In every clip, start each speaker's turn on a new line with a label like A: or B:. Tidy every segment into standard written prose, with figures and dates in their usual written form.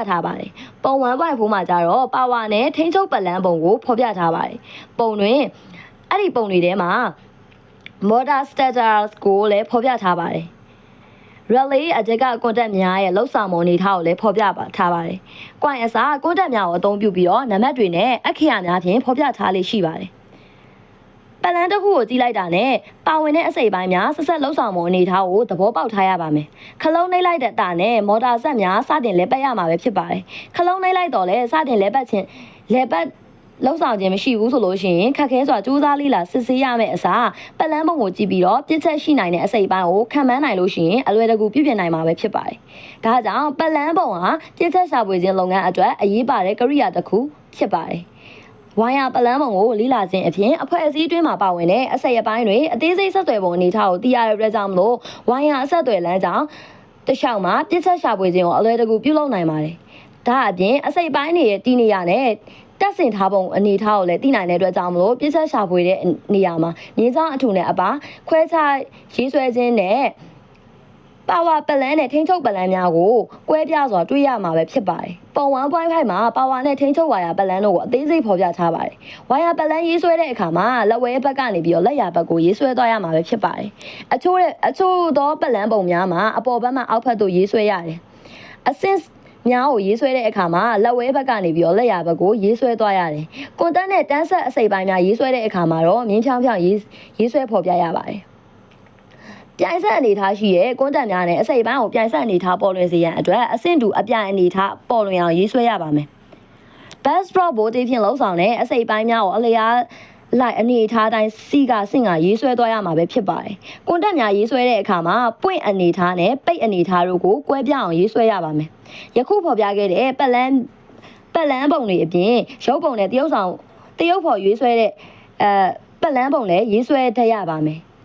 A: ထားပါတယ်ပုံ1.4မှာကြတော့ပါဝါနဲ့ထိန်းချုပ်ပတ်လန်းပုံကိုဖော်ပြထားပါတယ်ပုံတွင်အဲ့ဒီပုံတွေထဲမှာ motor status ကိုလည်းဖော်ပြထားပါတယ် relay အကြက်က contact များရဲ့လောက်ဆောင်မှုအနေထားကိုလည်းဖော်ပြထားပါတယ်။ coin အစား contact များကိုအသုံးပြုပြီးတော့နံပါတ်တွေနဲ့အခရာများဖြင့်ဖော်ပြထားလေးရှိပါတယ်။ပတ်လန်းတစ်ခုကိုကြည့်လိုက်တာနဲ့ပါဝင်တဲ့အစိပ်ပိုင်းများဆက်ဆက်လောက်ဆောင်မှုအနေထားကိုသဘောပေါက်ထားရပါမယ်။ခလုံးနှိပ်လိုက်တဲ့အနဲ့မော်တာဆက်များစတင်လဲပတ်ရမှာပဲဖြစ်ပါတယ်။ခလုံးနှိပ်လိုက်တော့လဲစတင်လဲပတ်လောက်ဆောင်ခြင်းမရှိဘူးဆိုလို့ရှိရင်ခက်ခဲစွာစူးစမ်းလေးလာစစ်ဆေးရမယ့်အစားပတ်လန်းပုံကိုကြည့်ပြီးတော့ပြစ်ချက်ရှိနိုင်တဲ့အစိပ်ပိုင်းကိုခံမှန်းနိုင်လို့ရှိရင်အလွယ်တကူပြပြင်နိုင်မှာပဲဖြစ်ပါတယ်။ဒါကြောင့်ပတ်လန်းပုံဟာပြစ်ချက်ရှာဖွေခြင်းလုပ်ငန်းအတွက်အရေးပါတဲ့ကိရိယာတစ်ခုဖြစ်ပါတယ်။ဝိုင်ယာပတ်လန်းပုံကိုလေ့လာခြင်းအပြင်အဖွဲ့အစည်းအတွင်းမှာပါဝင်တဲ့အစိပ်အပိုင်းတွေအသေးစိတ်ဆက်သွယ်ပုံအနေထားကိုသိရတဲ့အတွက်ကြောင့်မလို့ဝိုင်ယာအဆက်အသွယ်လမ်းကြောင်းတခြားမှာပြစ်ချက်ရှာဖွေခြင်းကိုအလွယ်တကူပြုလုပ်နိုင်ပါတယ်။ဒါအပြင်အစိပ်ပိုင်းတွေရဲ့တည်နေရနဲ့တက်ဆင်ထားပုံအနေထားကိုလည်းသိနိုင်တဲ့အတွက်ကြောင့်မလို့ပြစ်ချက်ရှာဖွေတဲ့နေရာမှာမြင်းဆောင်အထူနဲ့အပါခွဲခြားရေးဆွဲခြင်းနဲ့ပါဝါပလန်နဲ့ထိန်းချုပ်ပလန်များကိုကွဲပြားစွာတွေ့ရမှာပဲဖြစ်ပါတယ်။ပုံ1.5မှာပါဝါနဲ့ထိန်းချုပ်ဝါယာပလန်တို့ကိုအသေးစိတ်ဖော်ပြထားပါတယ်။ဝါယာပလန်ရေးဆွဲတဲ့အခါမှာလက်ဝဲဘက်ကနေပြီးတော့လက်ရာဘက်ကိုရေးဆွဲသွားရမှာပဲဖြစ်ပါတယ်။အချို့သောပလန်ပုံများမှာအပေါ်ဘက်မှအောက်ဘက်သို့ရေးဆွဲရတယ်။အဆင့်များကိုရေးဆွဲတဲ့အခါမှာလက်ဝဲဘက်ကနေပြီးတော့လက်ရာဘက်ကိုရေးဆွဲသွားရတယ်။ကွန်တက်နဲ့တန်းဆက်အစိပ်ပိုင်းများရေးဆွဲတဲ့အခါမှာတော့မြင်းဖြောင်းရေးဆွဲဖော်ပြရပါတယ်။ပြိုင်ဆက်အနေထားရှိတဲ့ကွန်တက်များနဲ့အစိပ်ပိုင်းကိုပြိုင်ဆက်အနေထားပေါ်လွင်စေရန်အတွက်အဆင့်တူအပြိုင်အနေထားပေါ်လွင်အောင်ရေးဆွဲရပါမယ်။ best drop ဘိုးတေးဖြင့်လှုပ်ဆောင်တဲ့အစိပ်ပိုင်းများကိုအလျားလိုက်အနေထားတိုင်းစီကဆင့်ကရေးဆွဲသွားရမှာပဲဖြစ်ပါတယ်။ကွန်တက်များရေးဆွဲတဲ့အခါမှာပွင့်အနေထားနဲ့ပိတ်အနေထားတို့ကိုကွဲပြားအောင်ရေးဆွဲရပါမယ်။ယခုဖော်ပြခဲ့တဲ့ပတ်လန်းပုံတွေအပြင်ရုပ်ပုံနဲ့တရုပ်ဖော်ရေးဆွဲတဲ့ပတ်လန်းပုံလည်းရေးဆွဲတတ်ရပါမယ်။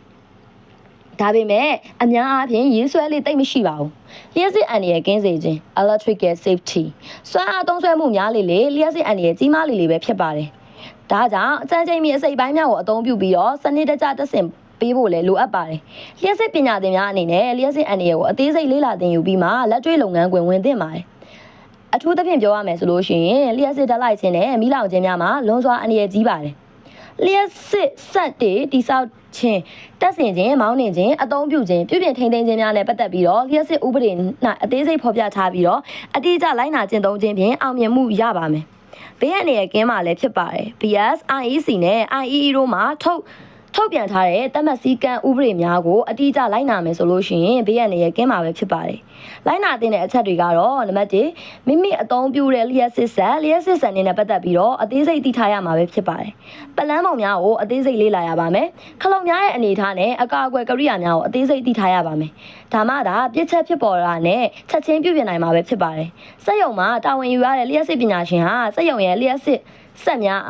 A: ဒါပေမဲ့အများအားဖြင့်ရေးဆွဲလေးတိတ်မရှိပါဘူး။လျှက်စစ်အန္တရာယ်ကင်းစေခြင်း electrical safety စွမ်းအားသုံးစွဲမှုများလေလျှက်စစ်အန္တရာယ်ကြီးမားလေပဲဖြစ်ပါတယ်။ဒါကြောင့်အကြမ်းကြိမ်မီအစိပ်ပိုင်းများကိုအသုံးပြုပြီးတော့စနစ်တကျတက်ဆင်ပေးဖို့လည်းလိုအပ်ပါတယ်။လျှက်စစ်ပညာသင်များအနေနဲ့လျှက်စစ်အန္တရာယ်ကိုအသေးစိတ်လေ့လာသင်ယူပြီးမှလက်တွေ့လုပ်ငန်းခွင်ဝင်သင့်ပါတယ်။အထူးသဖြင့်ပြောရမယ်ဆိုလို့ရှိရင်လျှက်စစ်ဓာတ်လိုက်ခြင်းနဲ့မီးလောင်ခြင်းများမှာလွန်စွာအန္တရာယ်ကြီးပါတယ်။လျှက်စစ်ဆက်တွေတိစောက်ခြင်းတက်ဆင်ခြင်းမောင်းနှင်ခြင်းအသုံးပြုခြင်းပြုပြင်ထိန်းသိမ်းခြင်းများနဲ့ပတ်သက်ပြီးတော့လျှက်စစ်ဥပဒေ၌အသေးစိတ်ဖော်ပြထားပြီးတော့အတိအကျလိုက်နာကျင့်သုံးခြင်းဖြင့်အောင်မြင်မှုရပါမယ်။ဘေးအန္တရာယ်ကင်းမှလည်းဖြစ်ပါတယ်။ BS IEC နဲ့ IEE တို့မှာထုတ်ပြန်ထားတဲ့တတ်မှတ်စည်းကမ်းဥပဒေများကိုအတိအကျလိုက်နာမယ်ဆိုလို့ရှိရင်ဘေးအန္တရာယ်ကင်းမှာပဲဖြစ်ပါတယ်။လိုက်နာတဲ့အချက်တွေကတော့နံပါတ်1မိမိအသုံးပြုတဲ့လျှက်စစ်ဆက်နဲ့ပတ်သက်ပြီးတော့အသေးစိတ်သိထားရမှာပဲဖြစ်ပါတယ်။ပလန်းပုံများကိုအသေးစိတ်လေ့လာရပါမယ်။ခလုံးများရဲ့အနေထားနဲ့အကာအကွယ်ကိရိယာများကိုအသေးစိတ်သိထားရပါမယ်။ဒါမှသာပြစ်ချက်ဖြစ်ပေါ်တာနဲ့ချက်ချင်းပြုပြင်နိုင်မှာပဲဖြစ်ပါတယ်။စက်ရုံမှာတာဝန်ယူရတဲ့လျှက်စစ်ပညာရှင်ဟာစက်ရုံရဲ့လျှက်စစ်ဆက်မျာ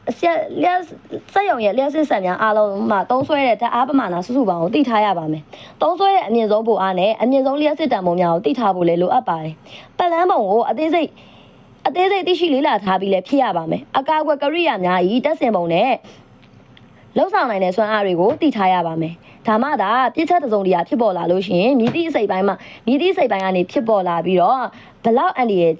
A: းစက်ရုံရဲ့လျှက်စစ်ဆက်များအားလုံးမှာသုံးစွဲတဲ့ဓာတ်အားပမာဏစုစုပေါင်းကိုသိထားရပါမယ်။သုံးစွဲတဲ့အမြင့်ဆုံးပိုအားနဲ့အမြင့်ဆုံးလျှက်စစ်တန်ဖိုးများကိုသိထားဖို့လည်းလိုအပ်ပါတယ်။ပတ်လန်းပုံကိုအသေးစိတ်သိရှိလေ့လာထားပြီးလည်းဖြစ်ရပါမယ်။အကာအကွယ်ကိရိယာများဤတက်ဆင်ပုံနဲ့လှုပ်ဆောင်နိုင်တဲ့စွမ်းအားတွေကိုသိထားရပါမယ်။ဒါမှသာပြစ်ချက်တစုံတရာဖြစ်ပေါ်လာလို့ရှိရင်မြည်သည့်အစိပ်ပိုင်းကနေဖြစ်ပေါ်လာပြီးတော့ဘလောက်အန္တရာယ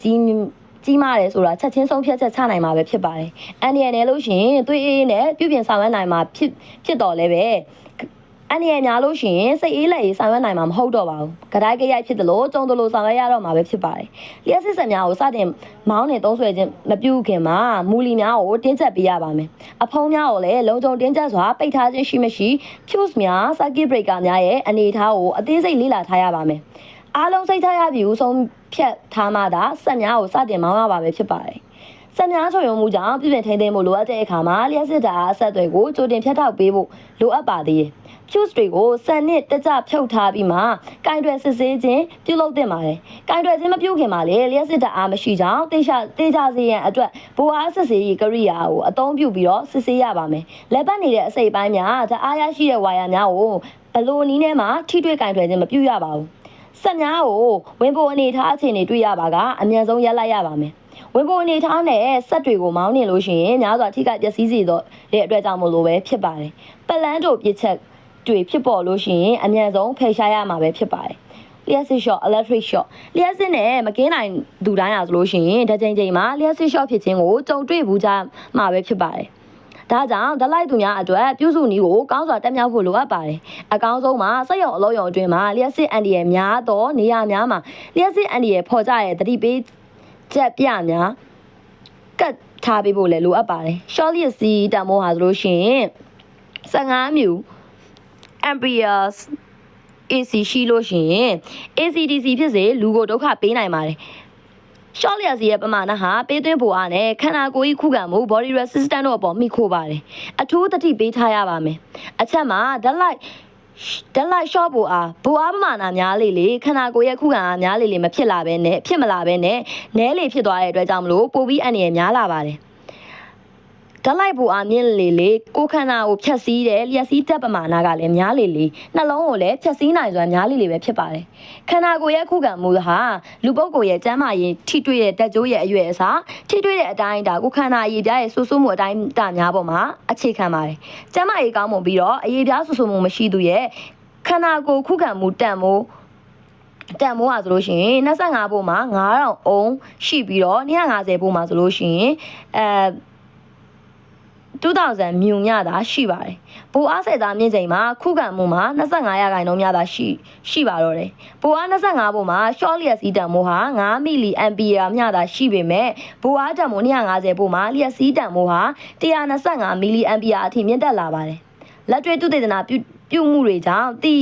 A: ်ကြီးမားတယ်ဆိုတာချက်ချင်းဆုံးဖြတ်ချက်ချနိုင်မှာပဲဖြစ်ပါတယ်။အန္တရာယ်နဲ့လို့ရှိရင်သွေးအေးနဲ့ပြုပြင်ဆောင်ရွက်နိုင်မှာဖြစ်တော်လဲပဲအန္တရာယ်များလို့ရှိရင်စိတ်အေးလက်ရေးဆောင်ရွက်နိုင်မှာမဟုတ်တော့ပါဘူး။ကြိုက်ဖြစ်တယ်လို့ကြုံတယ်လို့ဆောင်ရွက်ရတော့မှာပဲဖြစ်ပါတယ်။လျှက်စစ်ဆက်များကိုစတင်မောင်းနေသုံးဆွဲခြင်းမပြုခင်မှာမူလီများကိုတင်းကျပ်ပေးရပါမယ်။အဖုံးများကိုလည်းလုံခြုံတင်းကျပ်စွာပိတ်ထားခြင်းရှိမရှိ fuse များ circuit breaker များရဲ့အနေအထားကိုအသေးစိတ်လေ့လာထားရပါမယ်။အားလုံးစိတ်ထားရပြီးဦးဆုံးဖြတ်ထားမှသာဆက်များကိုစတင်မောင်းရပါပဲဖြစ်ပါတယ်။ဆက်များချုပ်ရုံမှုကြောင့်ပြည်ပထိန်းသိမ်းမှုလိုအပ်တဲ့အခါမှာလျှက်စစ်ဓာတ်အဆက်အသွယ်ကိုကြိုတင်ဖြတ်ထောက်ပေးဖို့လိုအပ်ပါသေးတယ်။ fuse တွေကိုစံနစ်တကျဖြုတ်ထားပြီးမှကင်တွယ်စစ်ဆေးခြင်းပြုလုပ်သင့်ပါတယ်။ကင်တွယ်ခြင်းမပြုခင်မှာလည်းလျှက်စစ်ဓာတ်အားမရှိကြောင်းတေချာစေရန်အတွက်ဘိုးအားစစ်ဆေးရေးကိရိယာကိုအသုံးပြုပြီးတော့စစ်ဆေးရပါမယ်။လက်ပတ်နေတဲ့အစိပ်ပိုင်းများဓာတ်အားရရှိတဲ့ဝါယာများကိုဘလိုနည်းနဲ့မှထိတွေ့ကင်တွယ်ခြင်းမပြုရပါဘူး။ဆက်များကိုဝင်ပိုအနေထားအခြေအနေတွေ့ရပါကအမြန်ဆုံးရပ်လိုက်ရပါမယ်။ဝင်ပိုအနေထားနဲ့ဆက်တွေကိုမောင်းနေလို့ရှိရင်များစွာထိခိုက်ပျက်စီးစေတော့တဲ့အတွက်ကြောင့်မို့လို့ပဲဖြစ်ပါတယ်။ပလန်းတို့ပြစ်ချက်တွေဖြစ်ပေါ်လို့ရှိရင်အမြန်ဆုံးဖယ်ရှားရမှာပဲဖြစ်ပါတယ်။ လျှက်စစ် short electric short လျှက်စစ်နဲ့မကင်းနိုင်သူတိုင်းအားဆိုလို့ရှိရင်တစ်ချိန်ချိန်မှာလျှက်စစ် short ဖြစ်ခြင်းကိုကြုံတွေ့ဘူးကြမှာပဲဖြစ်ပါတယ်ဒါကြောင့်ဓာတ်လိုက်သူများအတွက်ပြုစုနည်းကိုကောင်းစွာတက်မြောက်ဖို့လိုအပ်ပါတယ်အကောင်းဆုံးမှာစက်ရုံအလုံးရုံအတွင်းမှာလျှက်စစ်အန်ဒီရဲ့များသောနေရာများမှာလျှက်စစ်အန်ဒီရဲ့ဖော်ကြရဲ့တတိပေးချက်ပြများကတ်ထားပေးဖို့လည်းလိုအပ်ပါတယ် short လျှက်စီးတန်မိုးဟာဆိုလို့ရှိရင်15မြူ amperes AC ရှိလို့ရှိရင် ACDC ဖြစ်စေလူကိုဒုက္ခပေးနိုင်ပါတယ်ရှော့လျက်စီရဲ့ပမာဏဟာပေးသွင်းဖို့အားနဲ့ခန္ဓာကိုယ်၏ခုခံမှု body resistance တို့အပေါ်မိခိုးပါတယ်အထူးသတိပေးထားရပါမယ်အချက်မှာဓာတ်လိုက်ရှော့ဖို့အားဘူအားပမာဏများလေခန္ဓာကိုယ်ရဲ့ခုခံအားများလေမဖြစ်မလာဘဲနဲ့နဲလေဖြစ်သွားတဲ့အတွက်ကြောင့်မလို့ပိုပြီးအန္တရာယ်များလာပါတယ်ဓာတ်လိုက်ဘူအားမြင့်လေကိုခန္ဓာကိုဖြတ်စည်းတဲ့လျှက်စီးတက်ပမာဏကလည်းများလေနှလုံးကိုလည်းဖြတ်စည်းနိုင်စွမ်းများလေပဲဖြစ်ပါတယ်ခန္ဓာကိုယ်ရဲ့ခုခံမှုဟာလူပုဂ္ဂိုလ်ရဲ့ကျန်းမာရေးထိတွေ့တဲ့တက်ကြိုးရဲ့အရွယ်အစားထိတွေ့တဲ့အတိုင်းအတာကိုခန္ဓာအရေးပြားရဲ့ဆူဆူမှုအတိုင်းအတာများပေါ်မှာအခြေခံပါတယ်ကျန်းမာရေးကောင်းမွန်ပြီးတော့အရေးပြားဆူဆူမှုမရှိသူရဲ့ခန္ဓာကိုယ်ခုခံမှုတန်မိုးဟာဆိုလို့ရှိရင်25ဘို့မှာ9000အုံးရှိပြီးတော့250ဘို့မှာဆိုလို့ရှိရင်2000မြူညတာရှိပါတယ်။ဘိုအားဆယ်သားမြင့်ချိန်မှာခုခံမှုမှာ25ရာခိုင်နှုန်းများသာရှိပါတော့တယ်။ဘိုအား25ဘို့မှာ short လျှက်စီးတန်မိုးဟာ9မီလီအမ်ပီယာမျှသာရှိပေမဲ့ဘိုအားတန်မိုး250ဘို့မှာလျှက်စီးတန်မိုးဟာ125မီလီအမ်ပီယာအထိမြင့်တက်လာပါတယ်။လက်တွေ့သုတေသနပြုမှုတွေကြောင့်သိ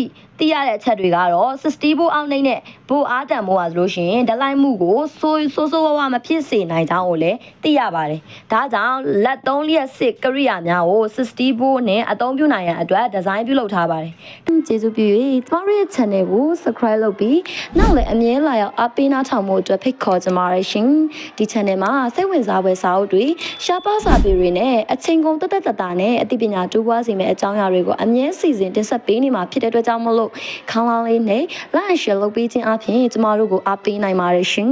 A: ရတဲ့အချက်တွေကတော့60ဘို့အောက်နှိမ့်နဲ့ဘိုအားတန်မိုးဟာဆိုလို့ရှိရင်ဓာတ်လိုက်မှုကိုဆိုးဝါးမဖြစ်စေနိုင်ကြောင်းကိုလည်းသိရပါတယ်။ဒါကြောင့်လက်သုံးလျက်စစ်ကရိယာများကို60ဘို့နဲ့အသုံးပြုနိုင်ရန်အတွက်ဒီဇိုင်းပြုလုပ်ထားပါတယ်။ကျေးဇူးပြု၍ကျမတို့ရဲ့ channel ကို subscribe လုပ်ပြီးနောက်လည်းအမြဲလာရောက်အားပေးနားထောင်မှုအတွက်ဖိတ်ခေါ်ကြပါရရှင်။ဒီ channel မှာစိတ်ဝင်စားဖွယ်စာအုပ်တွေရှားပါးစာပေတွေနဲ့အချိန်ကုန်တက်တာနဲ့အသိပညာတိုးပွားစေမယ့်အကြောင်းအရာတွေကိုအမြဲစီစဉ်တင်ဆက်ပေးနေမှာဖြစ်တဲ့အတွက်ကြောင့်မလို့ခေါင်းလောင်းလေးနဲ့ like share လုပ်ပေးခြင်းအပြင်ကျမတို့ကိုအားပေးနိုင်ပါတယ်ရှင်